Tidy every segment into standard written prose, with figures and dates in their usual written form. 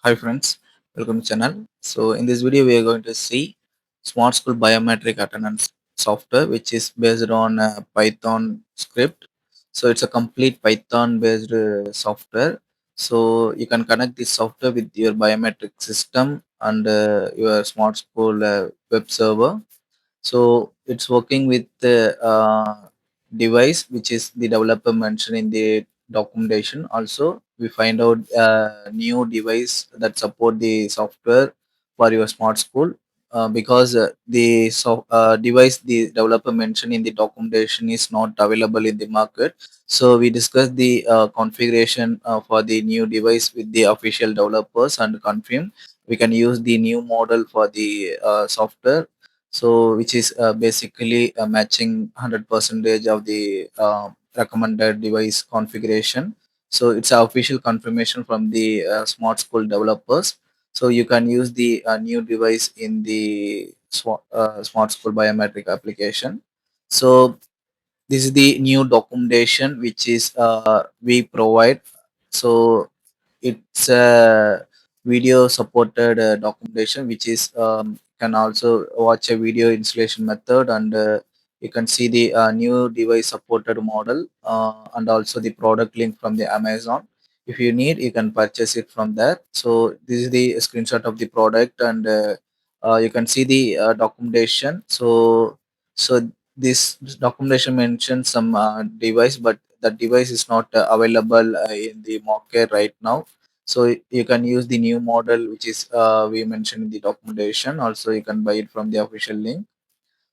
Hi friends, welcome to channel. So in this video we are going to see Smart School Biometric Attendance software which is based on Python script. So it's a complete Python based software. So you can connect this software with your biometric system and your Smart School web server. So it's working with the device which is the developer mentioned in the documentation. Also, we find out a new device that support the software for your smart school because device the developer mentioned in the documentation is not available in the market. So we discussed the configuration for the new device with the official developers and confirm we can use the new model for the software, so which is basically matching 100 percentage of the recommended device configuration. So it's a official confirmation from the smart school developers, so you can use the new device in the smart school biometric application. So this is the new documentation which is we provide. So it's a video supported documentation which is can also watch a video installation method, and you can see the new device supported model and also the product link from the Amazon. If you need, you can purchase it from there. So this is the screenshot of the product, and you can see the documentation. So this documentation mentions some device, but the device is not available in the market right now. So you can use the new model which is we mentioned in the documentation. Also you can buy it from the official link.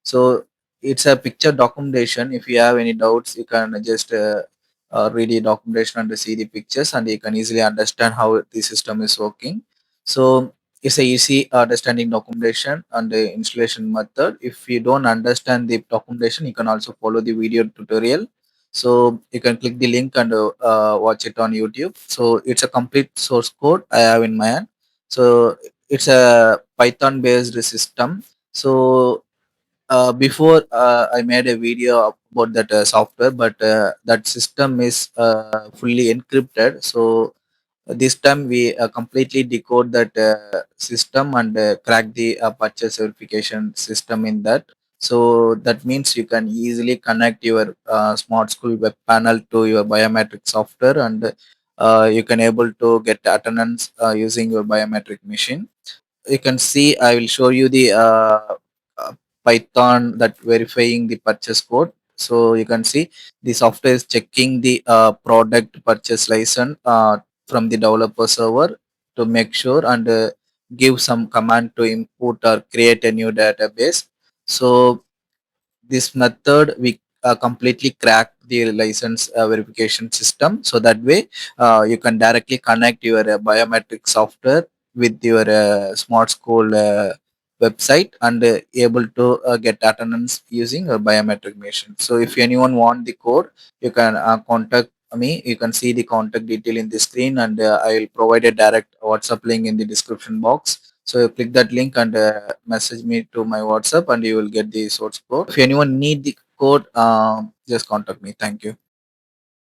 So it's a picture documentation. If you have any doubts, you can just read the documentation and see the pictures, and you can easily understand how the system is working. So it's a easy understanding documentation and the installation method. If you don't understand the documentation, you can also follow the video tutorial. So you can click the link and watch it on YouTube. So it's a complete source code I have in my hand. So it's a Python based system. So before I made a video about that software, but that system is fully encrypted. So this time we completely decode that system and crack the purchase verification system in that. So that means you can easily connect your smart school web panel to your biometric software, and you can able to get attendance using your biometric machine. You can see I will show you the uh, Python that verifying the purchase code. So you can see the software is checking the product purchase license from the developer server to make sure, and give some command to input or create a new database. So this method we completely crack the license verification system, so that way you can directly connect your biometric software with your smart school website, and able to get attendance using a biometric machine. So if anyone want the code, you can contact me. You can see the contact detail in the screen, and I will provide a direct WhatsApp link in the description box. So you click that link and message me to my WhatsApp, and you will get the source code. If anyone need the code, just contact me. Thank you.